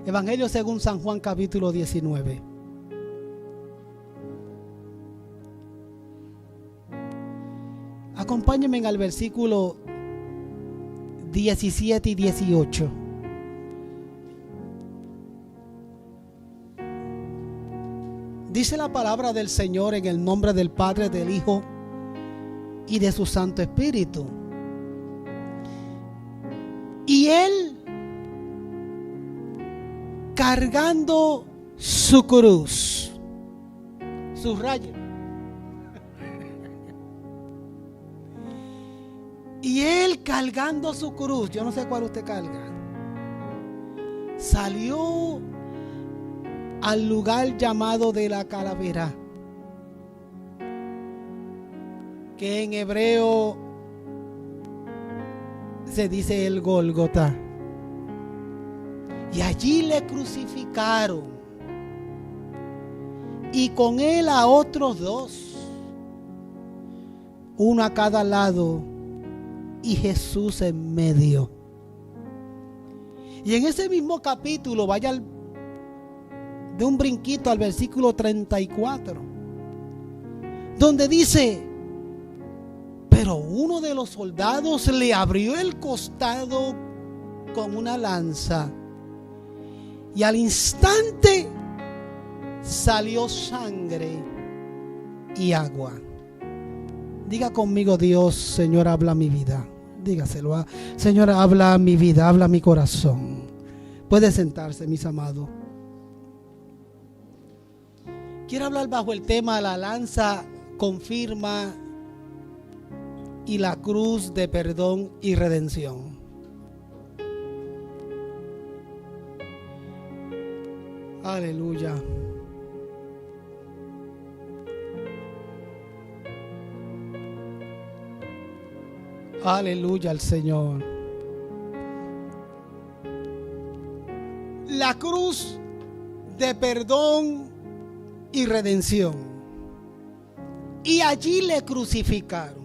Evangelio según San Juan, capítulo 19. Acompáñenme al versículo 17 y 18. Dice la palabra del Señor en el nombre del Padre, del Hijo y de su Santo Espíritu. Y Él, cargando su cruz, subraye. Y Él cargando su cruz, yo no sé cuál usted carga, salió al lugar llamado de la calavera, que en hebreo se dice el Gólgota. Y allí le crucificaron, y con él a otros dos, uno a cada lado, y Jesús en medio. Y en ese mismo capítulo, vaya de un brinquito al versículo 34, donde dice: pero uno de los soldados le abrió el costado con una lanza, y al instante salió sangre y agua. Diga conmigo: Dios, Señor, habla mi vida. Dígaselo. Señor, habla mi vida, habla mi corazón. Puede sentarse, mis amados. Quiero hablar bajo el tema: la lanza confirma y la cruz de perdón y redención. Aleluya. Aleluya al Señor. La cruz de perdón y redención. Y allí le crucificaron.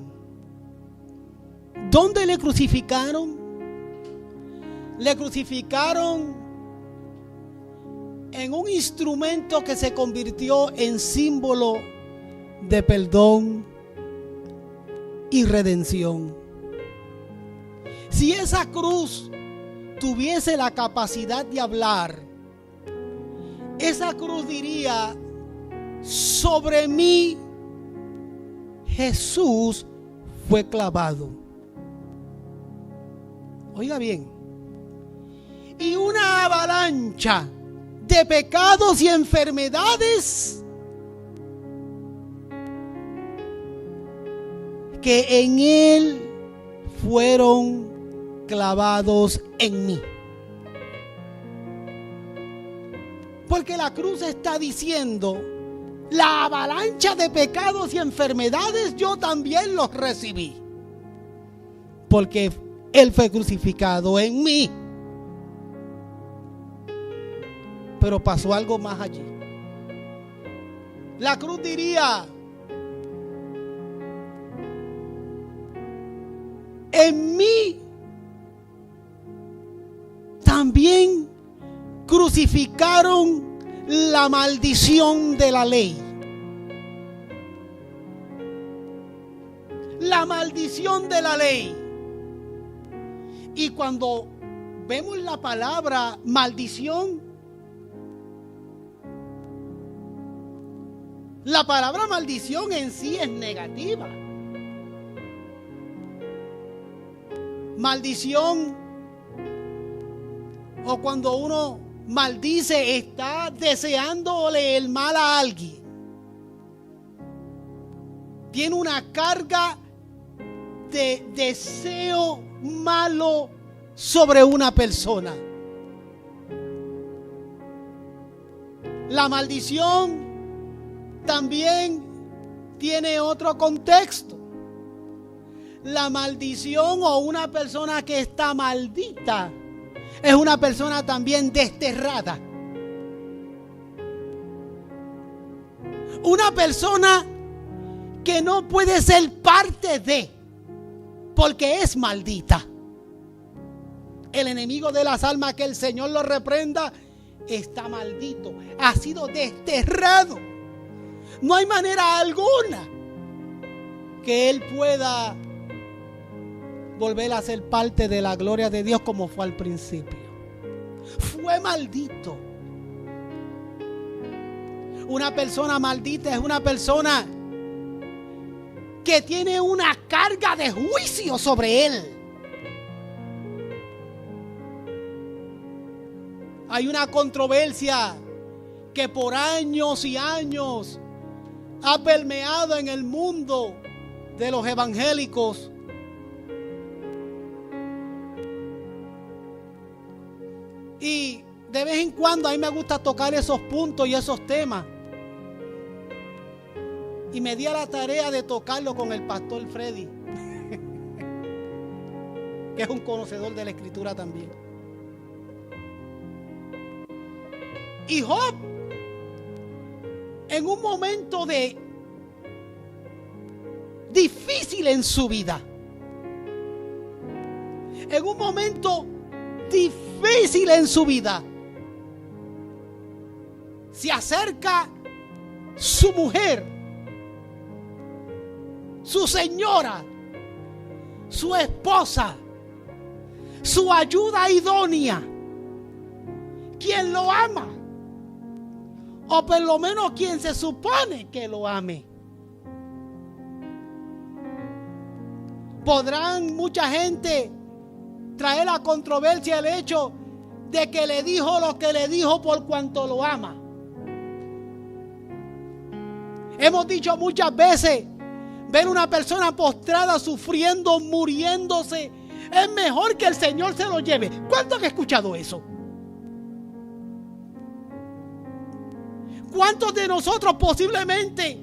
¿Dónde le crucificaron? Le crucificaron en un instrumento que se convirtió en símbolo de perdón y redención. Si esa cruz tuviese la capacidad de hablar, esa cruz diría: sobre mí Jesús fue clavado. Oiga bien. Y una avalancha de pecados y enfermedades que en Él fueron clavados en mí. Porque la cruz está diciendo: la avalancha de pecados y enfermedades yo también los recibí, porque Él fue crucificado en mí. Pero pasó algo más allí. La cruz diría: en mí también crucificaron la maldición de la ley. La maldición de la ley. Y cuando vemos la palabra maldición, la palabra maldición en sí es negativa. Maldición, o cuando uno maldice, está deseándole el mal a alguien. Tiene una carga de deseo malo sobre una persona. La maldición también tiene otro contexto. La maldición, o una persona que está maldita, es una persona también desterrada. Una persona que no puede ser parte de, porque es maldita. El enemigo de las almas, que el Señor lo reprenda, está maldito, ha sido desterrado. No hay manera alguna que él pueda volver a ser parte de la gloria de Dios como fue al principio. Fue maldito. Una persona maldita es una persona que tiene una carga de juicio sobre él. Hay una controversia que por años y años ha permeado en el mundo de los evangélicos. Y de vez en cuando a mí me gusta tocar esos puntos y esos temas. Y me di a la tarea de tocarlo con el pastor Freddy, que es un conocedor de la Escritura también. Y Job, en un momento difícil en su vida, en un momento difícil en su vida, se acerca su mujer, su señora, su esposa, su ayuda idónea, quien lo ama, o por lo menos quien se supone que lo ame. Podrán mucha gente traer la controversia el hecho de que le dijo lo que le dijo por cuanto lo ama. Hemos dicho muchas veces, ver una persona postrada, sufriendo, muriéndose, es mejor que el Señor se lo lleve. ¿Cuántos han escuchado eso? ¿Cuántos de nosotros posiblemente,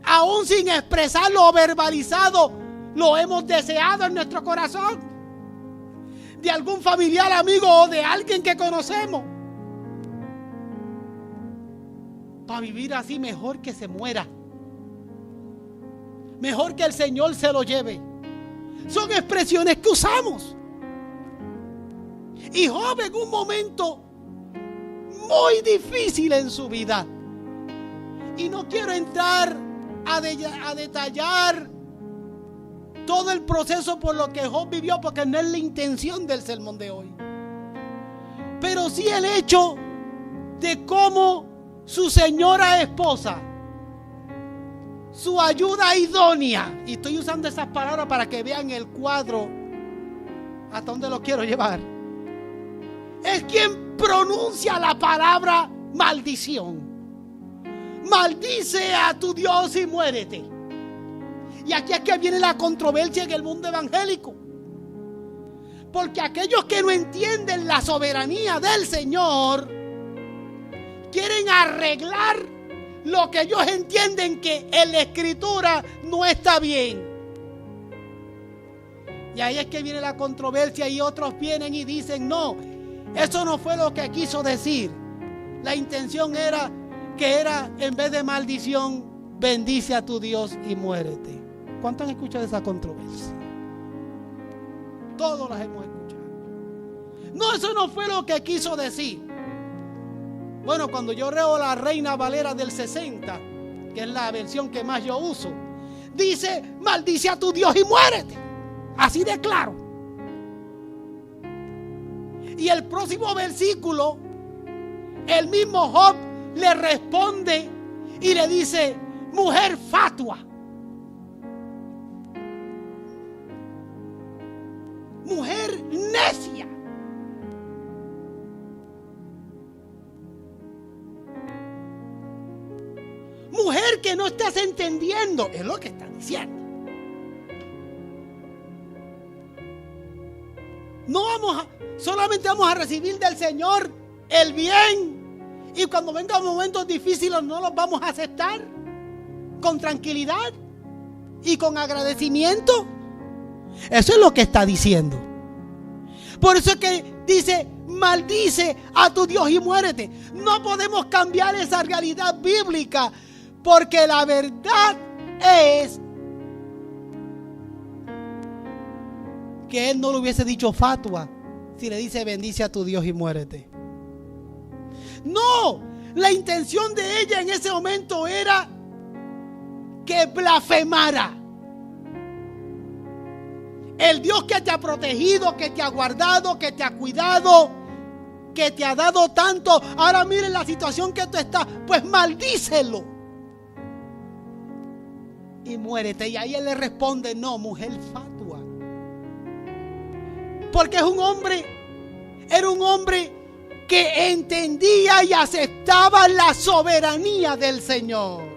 aún sin expresarlo o verbalizado, lo hemos deseado en nuestro corazón? De algún familiar, amigo o de alguien que conocemos. Para vivir así, mejor que se muera. Mejor que el Señor se lo lleve. Son expresiones que usamos. Y Job, en un momento muy difícil en su vida, y no quiero entrar a detallar todo el proceso por lo que Job vivió, porque no es la intención del sermón de hoy, pero sí el hecho de cómo su señora esposa, su ayuda idónea, y estoy usando esas palabras para que vean el cuadro hasta dónde lo quiero llevar, es quien pronuncia la palabra maldición. Maldice a tu Dios y muérete. Y aquí es que viene la controversia en el mundo evangélico, porque aquellos que no entienden la soberanía del Señor quieren arreglar lo que ellos entienden que en la Escritura no está bien. Y ahí es que viene la controversia, y otros vienen y dicen: no, eso no fue lo que quiso decir. La intención era en vez de maldición, bendice a tu Dios y muérete. ¿Cuántos han escuchado esa controversia? Todos las hemos escuchado. No, eso no fue lo que quiso decir. Bueno, cuando yo leo la Reina Valera del 60, que es la versión que más yo uso, dice: maldice a tu Dios y muérete. Así de claro. Y el próximo versículo, el mismo Job le responde y le dice: mujer fatua, mujer necia, mujer que no estás entendiendo. Es lo que está diciendo. Solamente vamos a recibir del Señor el bien, y cuando vengan momentos difíciles no los vamos a aceptar con tranquilidad y con agradecimiento. Eso es lo que está diciendo. Por eso es que dice: maldice a tu Dios y muérete. No podemos cambiar esa realidad bíblica, porque la verdad es que él no le hubiese dicho fatua si le dice: bendice a tu Dios y muérete. No, la intención de ella en ese momento era que blasfemara. El Dios que te ha protegido, que te ha guardado, que te ha cuidado, que te ha dado tanto. Ahora miren la situación que tú estás, pues maldícelo y muérete. Y ahí él le responde: no, mujer fatua. Porque es un hombre, era un hombre que entendía y aceptaba la soberanía del Señor.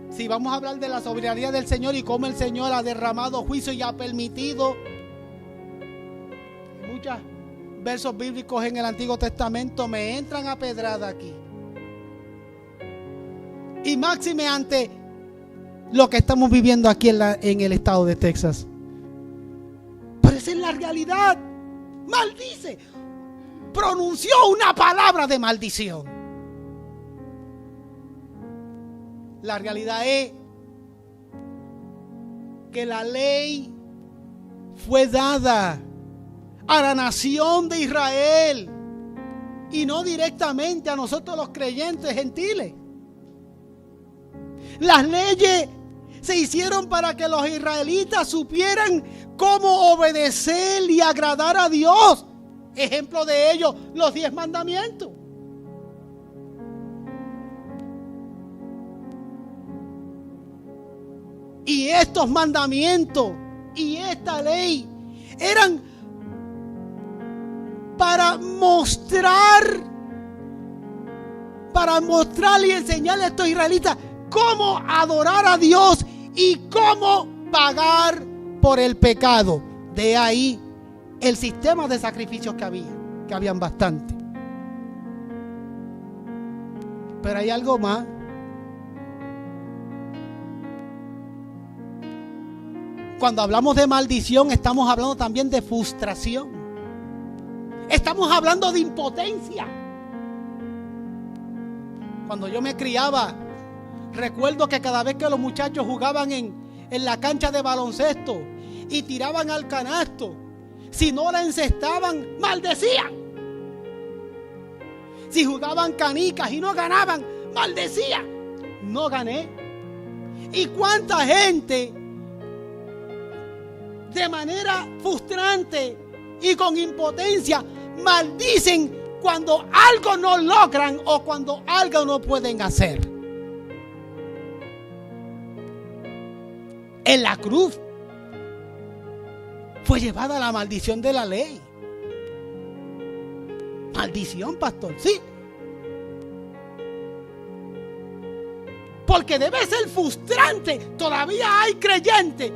Si vamos a hablar de la soberanía del Señor y cómo el Señor ha derramado juicio y ha permitido muchos versos bíblicos en el Antiguo Testamento, me entran a pedrada aquí. Y máxime ante lo que estamos viviendo aquí en el estado de Texas. Pero esa es la realidad. Maldice. Pronunció una palabra de maldición. La realidad es que la ley fue dada a la nación de Israel y no directamente a nosotros los creyentes gentiles. Las leyes se hicieron para que los israelitas supieran cómo obedecer y agradar a Dios. Ejemplo de ello, los 10 mandamientos. Y estos mandamientos y esta ley eran para mostrar y enseñarle a estos israelitas cómo adorar a Dios y cómo pagar por el pecado. De ahí el sistema de sacrificios que habían bastante. Pero hay algo más. Cuando hablamos de maldición, estamos hablando también de frustración. Estamos hablando de impotencia. Cuando yo me criaba, recuerdo que cada vez que los muchachos jugaban en la cancha de baloncesto y tiraban al canasto, si no la encestaban, maldecían. Si jugaban canicas y no ganaban, maldecían. No gané. ¿Y cuánta gente de manera frustrante y con impotencia maldicen cuando algo no logran o cuando algo no pueden hacer? En la cruz fue llevada la maldición de la ley. Maldición, pastor, sí. Porque debe ser frustrante. Todavía hay creyentes,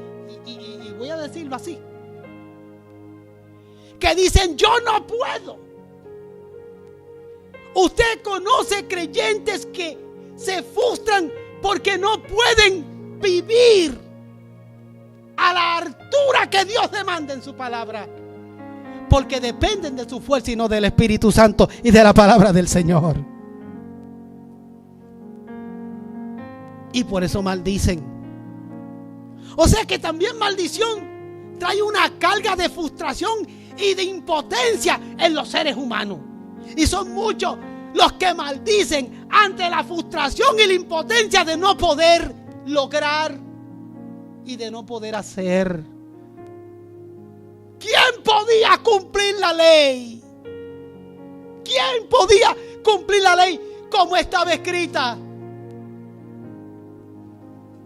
y voy a decirlo así, que dicen: yo no puedo. Usted conoce creyentes que se frustran porque no pueden vivir a la altura que Dios demanda en su palabra, porque dependen de su fuerza y no del Espíritu Santo y de la palabra del Señor. Y por eso maldicen. O sea que también maldición trae una carga de frustración y de impotencia en los seres humanos. Y son muchos los que maldicen ante la frustración y la impotencia de no poder lograr y de no poder hacer. ¿Quién podía cumplir la ley? ¿Quién podía cumplir la ley como estaba escrita?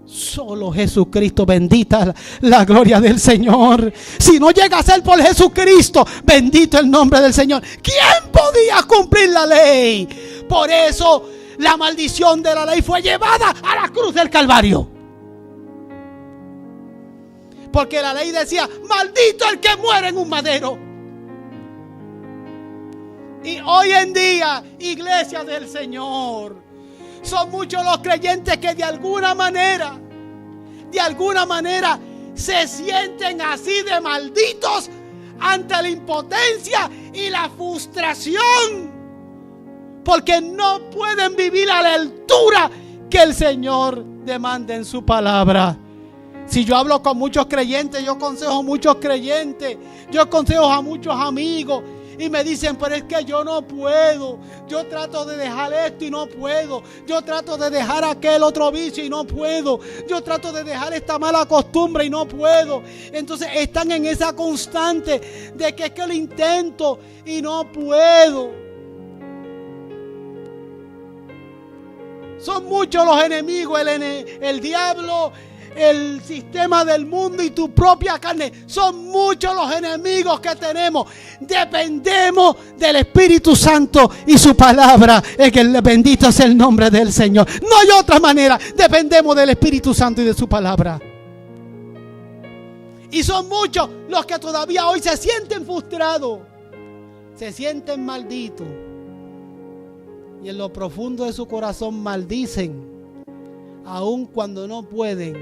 Solo Jesucristo. Bendita la gloria del Señor. Si no llega a ser por Jesucristo, bendito el nombre del Señor. ¿Quién podía cumplir la ley? Por eso la maldición de la ley fue llevada a la cruz del Calvario. Porque la ley decía: maldito el que muere en un madero. Y hoy en día, iglesia del Señor, son muchos los creyentes que de alguna manera se sienten así de malditos ante la impotencia y la frustración, porque no pueden vivir a la altura que el Señor demanda en su palabra. Si yo hablo con muchos creyentes, yo aconsejo a muchos creyentes, yo aconsejo a muchos amigos, y me dicen, pero es que yo no puedo. Yo trato de dejar esto y no puedo. Yo trato de dejar aquel otro vicio y no puedo. Yo trato de dejar esta mala costumbre y no puedo. Entonces están en esa constante de que es que lo intento y no puedo. Son muchos los enemigos, el diablo, el sistema del mundo y tu propia carne. Son muchos los enemigos que tenemos. Dependemos del Espíritu Santo y su palabra. Es que bendito es el nombre del Señor. No hay otra manera. Dependemos del Espíritu Santo y de su palabra. Y son muchos los que todavía hoy se sienten frustrados, se sienten malditos, y en lo profundo de su corazón maldicen, aun cuando no pueden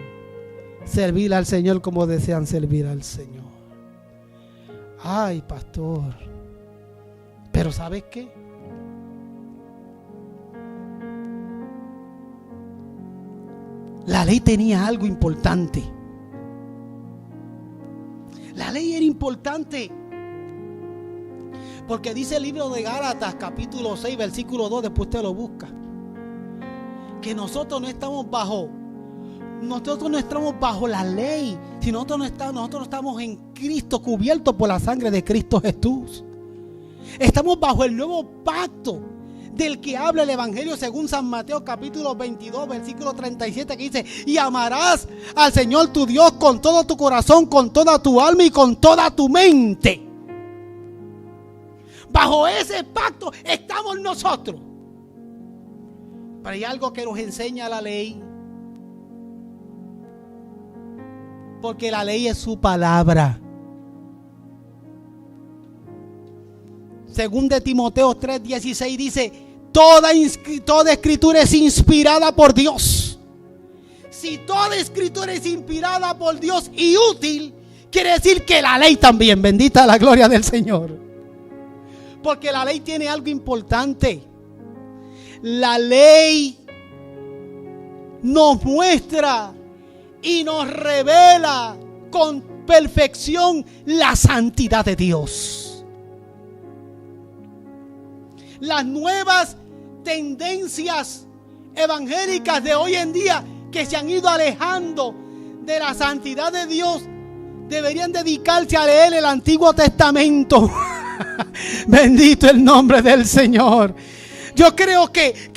servir al Señor como desean servir al Señor. Ay, pastor, pero ¿sabes qué? La ley tenía algo importante. La ley era importante, porque dice el libro de Gálatas capítulo 6 versículo 2, después usted lo busca, que nosotros no estamos bajo la ley, sino nosotros estamos en Cristo, cubiertos por la sangre de Cristo Jesús. Estamos bajo el nuevo pacto del que habla el Evangelio según San Mateo capítulo 22 versículo 37, que dice: y amarás al Señor tu Dios con todo tu corazón, con toda tu alma y con toda tu mente. Bajo ese pacto estamos nosotros. Pero hay algo que nos enseña la ley, porque la ley es su palabra. Según de Timoteo 3:16 dice: toda escritura es inspirada por Dios. Si toda escritura es inspirada por Dios y útil, quiere decir que la ley también. Bendita la gloria del Señor. Porque la ley tiene algo importante. La ley nos muestra y nos revela con perfección la santidad de Dios. Las nuevas tendencias evangélicas de hoy en día, que se han ido alejando de la santidad de Dios, deberían dedicarse a leer el Antiguo Testamento. Bendito el nombre del Señor. Yo creo que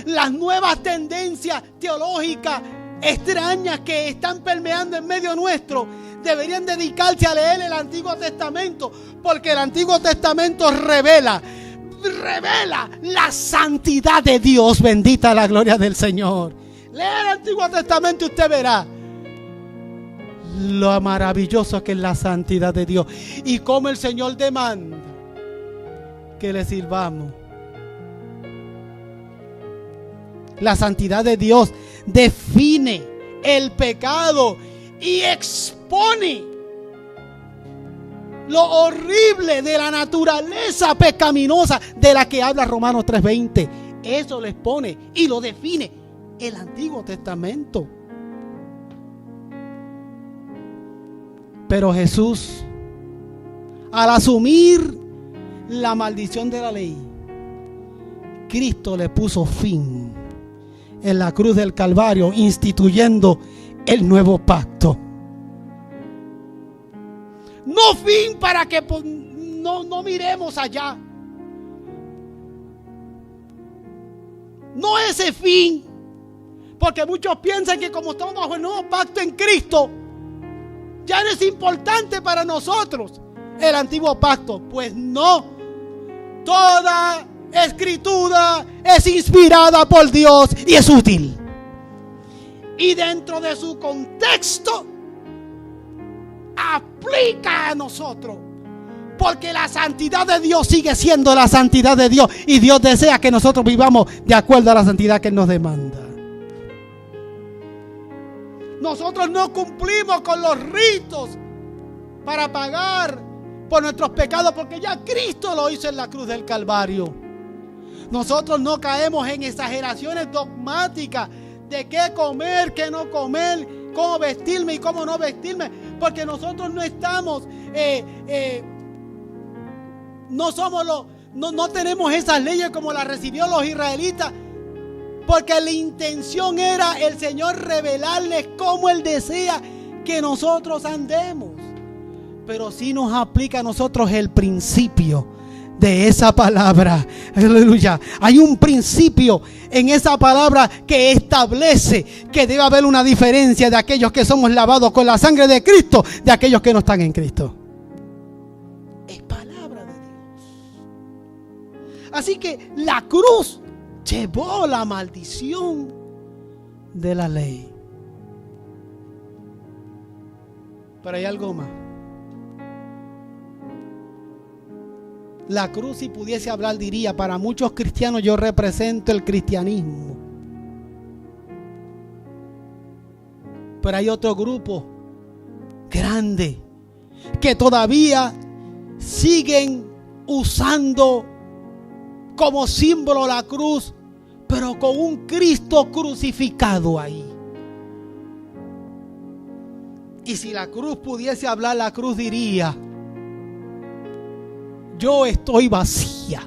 las nuevas tendencias teológicas extrañas que están permeando en medio nuestro deberían dedicarse a leer el Antiguo Testamento, porque el Antiguo Testamento revela la santidad de Dios. Bendita la gloria del Señor. Lea el Antiguo Testamento y usted verá lo maravilloso que es la santidad de Dios y cómo el Señor demanda que le sirvamos. La santidad de Dios define el pecado y expone lo horrible de la naturaleza pecaminosa de la que habla Romanos 3:20. Eso lo expone y lo define el Antiguo Testamento. Pero Jesús, al asumir la maldición de la ley, Cristo le puso fin en la cruz del Calvario, instituyendo el nuevo pacto. No fin para que no miremos allá. No ese fin. Porque muchos piensan que como estamos bajo el nuevo pacto en Cristo, ya no es importante para nosotros el antiguo pacto. Pues no. Toda escritura es inspirada por Dios y es útil. Y dentro de su contexto aplica a nosotros, porque la santidad de Dios sigue siendo la santidad de Dios, y Dios desea que nosotros vivamos de acuerdo a la santidad que Él nos demanda. Nosotros no cumplimos con los ritos para pagar por nuestros pecados, porque ya Cristo lo hizo en la cruz del Calvario. Nosotros no caemos en exageraciones dogmáticas de qué comer, qué no comer, cómo vestirme y cómo no vestirme, porque nosotros no estamos no tenemos esas leyes como las recibió los israelitas, porque la intención era el Señor revelarles cómo Él desea que nosotros andemos. Pero sí nos aplica a nosotros el principio de esa palabra. Aleluya. Hay un principio en esa palabra que establece que debe haber una diferencia de aquellos que somos lavados con la sangre de Cristo, de aquellos que no están en Cristo. Es palabra de Dios. Así que la cruz llevó la maldición de la ley. Pero hay algo más. La cruz, si pudiese hablar, diría: para muchos cristianos yo represento el cristianismo. Pero hay otro grupo grande que todavía siguen usando como símbolo la cruz, pero con un Cristo crucificado ahí. Y si la cruz pudiese hablar, la cruz diría: yo estoy vacía.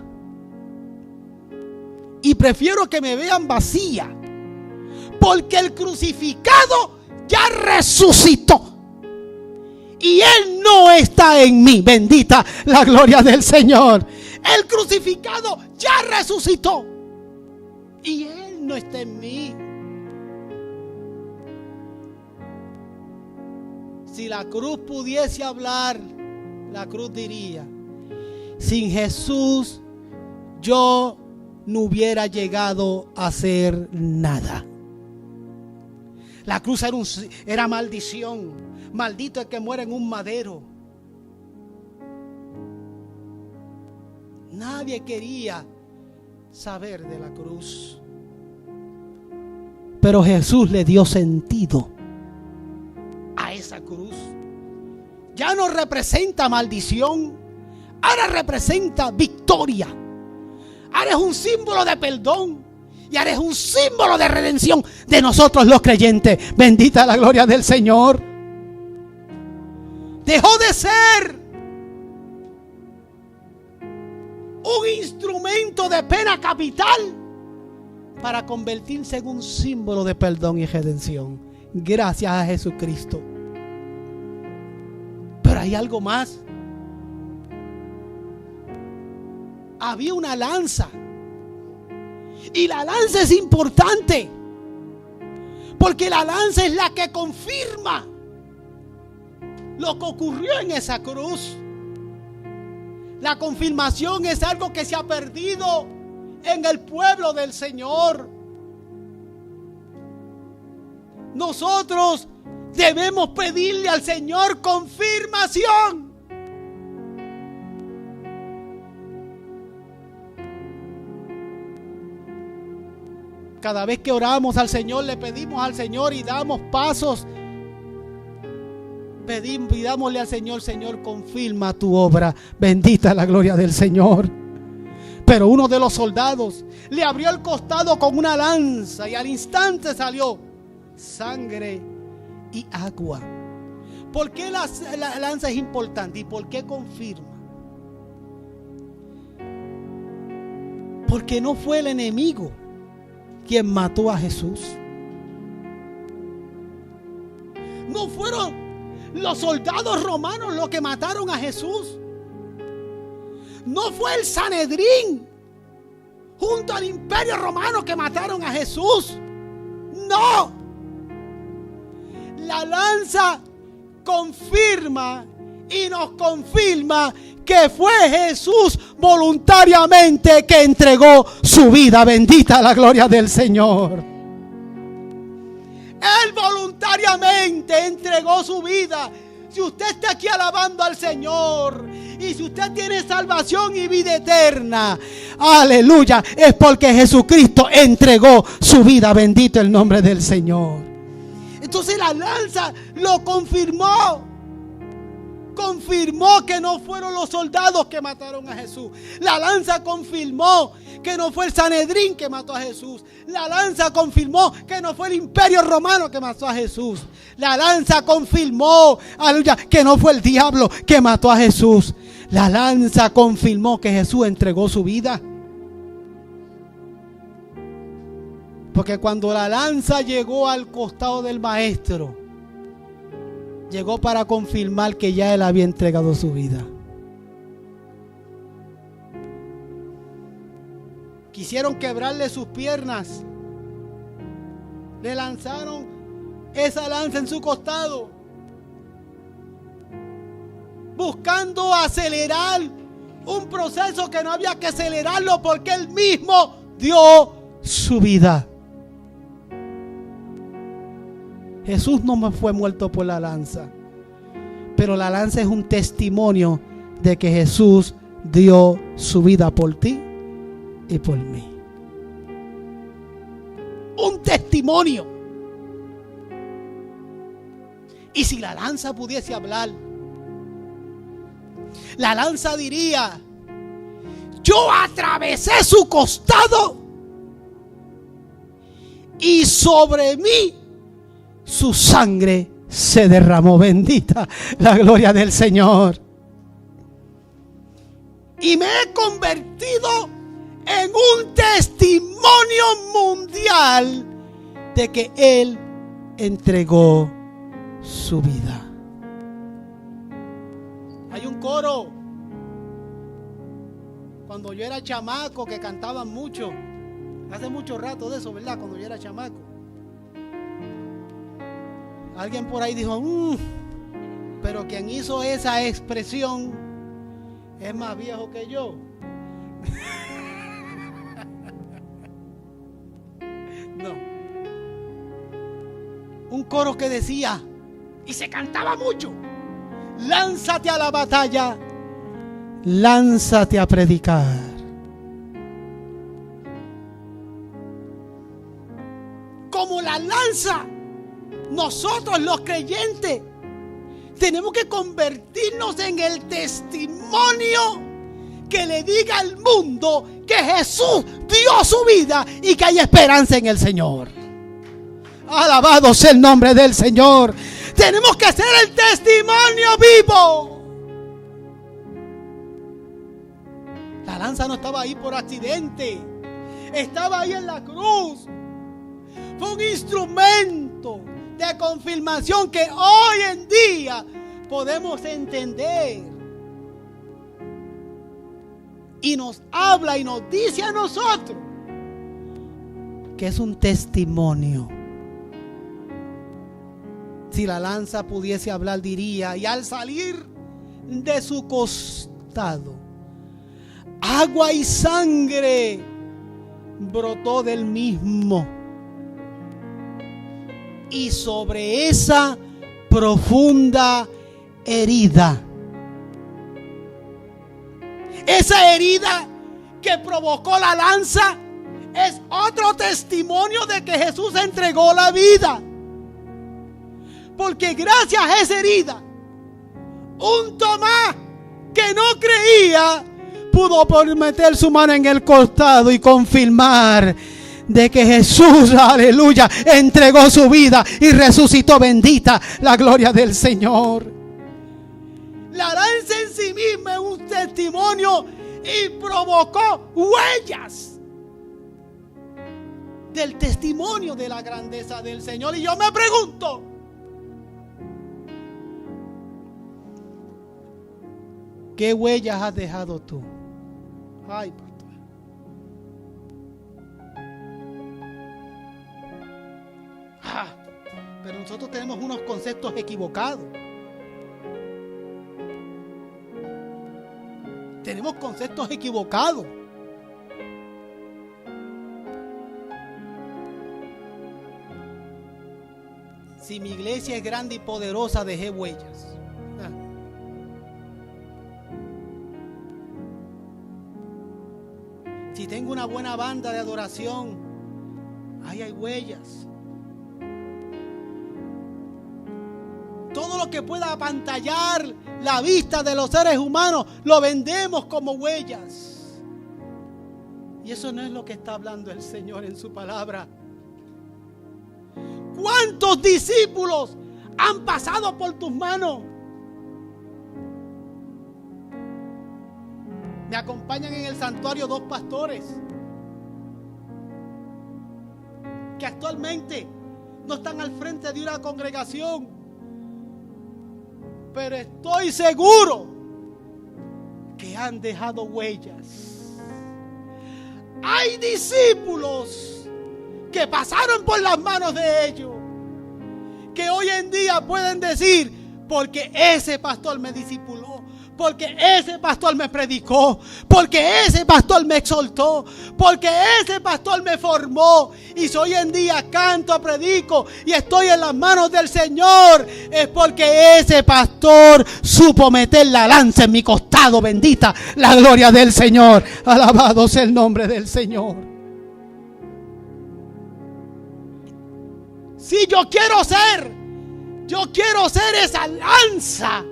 Y prefiero que me vean vacía, porque el crucificado ya resucitó. Y Él no está en mí. Bendita la gloria del Señor. El crucificado ya resucitó. Y Él no está en mí. Si la cruz pudiese hablar, la cruz diría: sin Jesús yo no hubiera llegado a hacer nada. La cruz era maldición. Maldito el que muere en un madero. Nadie quería saber de la cruz. Pero Jesús le dio sentido a esa cruz. Ya no representa maldición, ahora representa victoria. Ahora es un símbolo de perdón. Y ahora es un símbolo de redención de nosotros los creyentes. Bendita la gloria del Señor. Dejó de ser un instrumento de pena capital para convertirse en un símbolo de perdón y redención. Gracias a Jesucristo. Pero hay algo más. Había una lanza. Y la lanza es importante, porque la lanza es la que confirma lo que ocurrió en esa cruz. La confirmación es algo que se ha perdido en el pueblo del Señor. Nosotros debemos pedirle al Señor confirmación. Cada vez que oramos al Señor, le pedimos al Señor y damos pasos. Pidámosle al Señor: Señor, confirma tu obra. Bendita la gloria del Señor. Pero uno de los soldados le abrió el costado con una lanza y al instante salió sangre y agua. ¿Por qué la lanza es importante y por qué confirma? Porque no fue el enemigo quien mató a Jesús. No fueron los soldados romanos los que mataron a Jesús. No fue el Sanedrín junto al imperio romano que mataron a Jesús. No. La lanza confirma y nos confirma que fue Jesús voluntariamente que entregó su vida. Bendita la gloria del Señor. Él voluntariamente entregó su vida. Si usted está aquí alabando al Señor y si usted tiene salvación y vida eterna, aleluya, es porque Jesucristo entregó su vida. Bendito el nombre del Señor. Entonces la lanza lo confirmó. Confirmó que no fueron los soldados que mataron a Jesús. La lanza confirmó que no fue el Sanedrín que mató a Jesús. La lanza confirmó que no fue el imperio romano que mató a Jesús. La lanza confirmó, aleluya, que no fue el diablo que mató a Jesús. La lanza confirmó que Jesús entregó su vida. Porque cuando la lanza llegó al costado del maestro, llegó para confirmar que ya él había entregado su vida. Quisieron quebrarle sus piernas. Le lanzaron esa lanza en su costado, buscando acelerar un proceso que no había que acelerarlo, porque él mismo dio su vida. Jesús no fue muerto por la lanza, pero la lanza es un testimonio de que Jesús dio su vida por ti y por mí. Un testimonio. Y si la lanza pudiese hablar, la lanza diría: yo atravesé su costado y sobre mí su sangre se derramó. Bendita la gloria del Señor. Y me he convertido en un testimonio mundial de que Él entregó su vida. Hay un coro cuando yo era chamaco que cantaban mucho. Hace mucho rato de eso, ¿verdad? Cuando yo era chamaco. Alguien por ahí dijo, pero quien hizo esa expresión es más viejo que yo. No. Un coro que decía, y se cantaba mucho: lánzate a la batalla, lánzate a predicar. Como la lanza, nosotros los creyentes tenemos que convertirnos en el testimonio que le diga al mundo que Jesús dio su vida y que hay esperanza en el Señor. Alabado sea el nombre del Señor. Tenemos que ser el testimonio vivo. La lanza no estaba ahí por accidente, estaba ahí en la cruz. Fue un instrumento de confirmación que hoy en día podemos entender. Y nos habla y nos dice a nosotros que es un testimonio. Si la lanza pudiese hablar, diría: y al salir de su costado, agua y sangre brotó del mismo. Y sobre esa profunda herida, esa herida que provocó la lanza, es otro testimonio de que Jesús entregó la vida. Porque gracias a esa herida, un Tomás que no creía pudo meter su mano en el costado y confirmar de que Jesús, aleluya, entregó su vida y resucitó. Bendita la gloria del Señor. La lanza en sí misma es un testimonio y provocó huellas del testimonio de la grandeza del Señor. Y yo me pregunto, ¿qué huellas has dejado tú? Ay, pastor. Pero nosotros tenemos unos conceptos equivocados. Tenemos conceptos equivocados. Si mi iglesia es grande y poderosa, dejé huellas. Si tengo una buena banda de adoración, ahí hay huellas. Todo lo que pueda apantallar la vista de los seres humanos, lo vendemos como huellas. Y eso no es lo que está hablando el Señor en su palabra. ¿Cuántos discípulos han pasado por tus manos? Me acompañan en el santuario 2 pastores que actualmente no están al frente de una congregación, pero estoy seguro que han dejado huellas. Hay discípulos que pasaron por las manos de ellos, que hoy en día pueden decir: porque ese pastor me discipuló, porque ese pastor me predicó, porque ese pastor me exhortó, porque ese pastor me formó, y si hoy en día canto, predico y estoy en las manos del Señor, es porque ese pastor supo meter la lanza en mi costado. Bendita la gloria del Señor. Alabado sea el nombre del Señor. Si yo quiero ser esa lanza.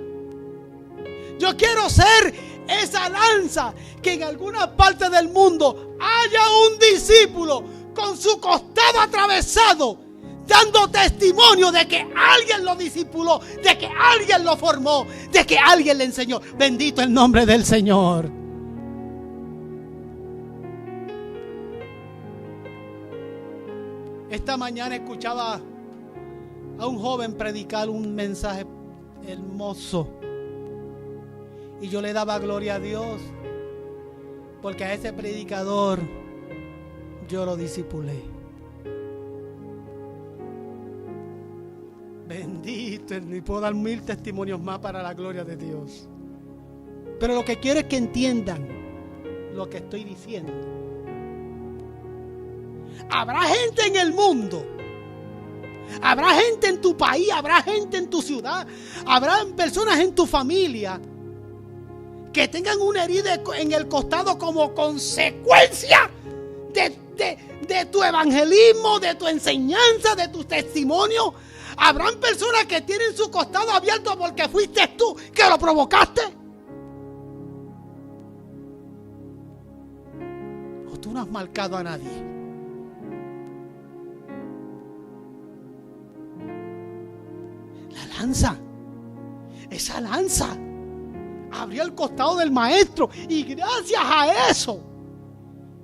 Yo quiero ser esa lanza que en alguna parte del mundo haya un discípulo con su costado atravesado, dando testimonio de que alguien lo discipuló, de que alguien lo formó, de que alguien le enseñó. Bendito el nombre del Señor. Esta mañana escuchaba a un joven predicar un mensaje hermoso. Y yo le daba gloria a Dios, porque a ese predicador yo lo discipulé. Bendito, y puedo dar 1000 testimonios más para la gloria de Dios. Pero lo que quiero es que entiendan lo que estoy diciendo. Habrá gente en el mundo, habrá gente en tu país, habrá gente en tu ciudad, habrá personas en tu familia que tengan una herida en el costado como consecuencia de tu evangelismo, de tu enseñanza, de tu testimonio. Habrán personas que tienen su costado abierto porque fuiste tú que lo provocaste. O tú no has marcado a nadie. La lanza, esa lanza abrió el costado del maestro, y gracias a eso,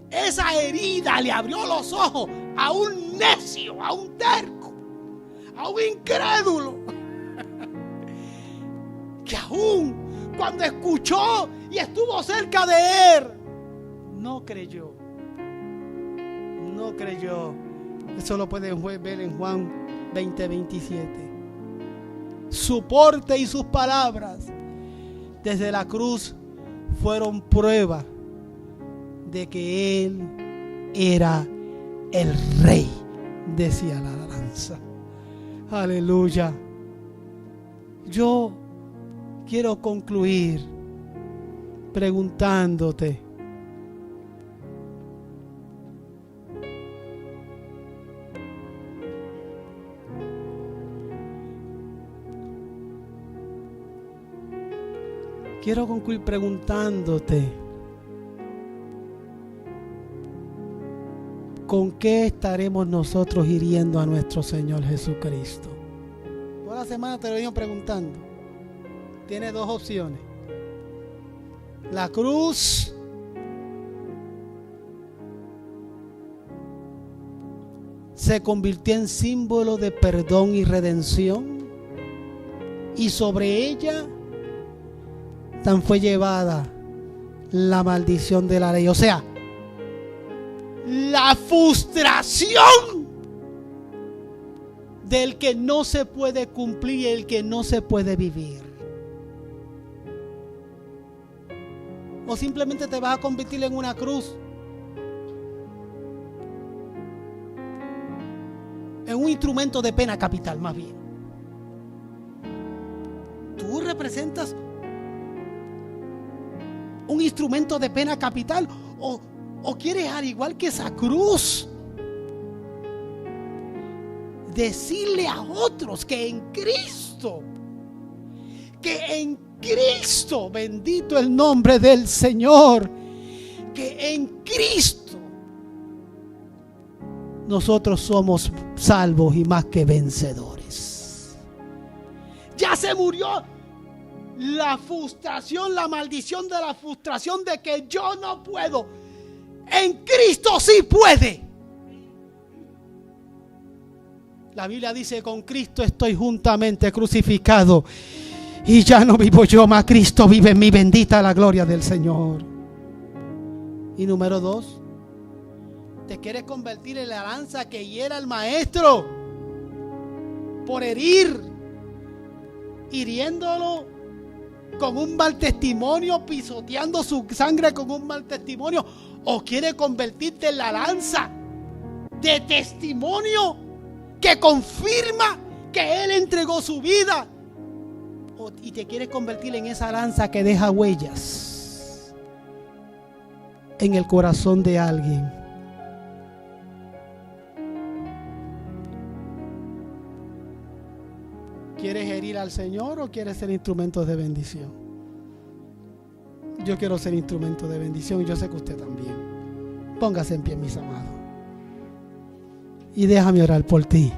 esa herida le abrió los ojos a un necio, a un terco, a un incrédulo, que aún cuando escuchó y estuvo cerca de él, no creyó. Eso lo pueden ver en Juan 20:27. Su porte y sus palabras desde la cruz fueron prueba de que Él era el Rey, decía la alabanza. Aleluya. Yo quiero concluir preguntándote: ¿con qué estaremos nosotros hiriendo a nuestro Señor Jesucristo? Toda la semana te lo vengo preguntando. Tiene 2 opciones: la cruz se convirtió en símbolo de perdón y redención, y sobre ella tan fue llevada la maldición de la ley. O sea, la frustración del que no se puede cumplir y el que no se puede vivir. O simplemente te vas a convertir en una cruz, en un instrumento de pena capital, más bien. Tú representas un instrumento de pena capital, o quieres, al igual que esa cruz, decirle a otros que en Cristo, bendito el nombre del Señor, que en Cristo nosotros somos salvos y más que vencedores. Ya se murió la frustración, la maldición de la frustración de que yo no puedo. En Cristo sí puede. La Biblia dice: con Cristo estoy juntamente crucificado y ya no vivo yo, mas Cristo vive en mí. Bendita la gloria del Señor. Y número 2, te quieres convertir en la lanza que hiera al maestro por hiriéndolo con un mal testimonio, pisoteando su sangre con un mal testimonio, o quieres convertirte en la lanza de testimonio que confirma que Él entregó su vida, y te quieres convertir en esa lanza que deja huellas en el corazón de alguien. ¿Quieres herir al Señor o quieres ser instrumento de bendición? Yo quiero ser instrumento de bendición y yo sé que usted también. Póngase en pie, mis amados, y déjame orar por ti.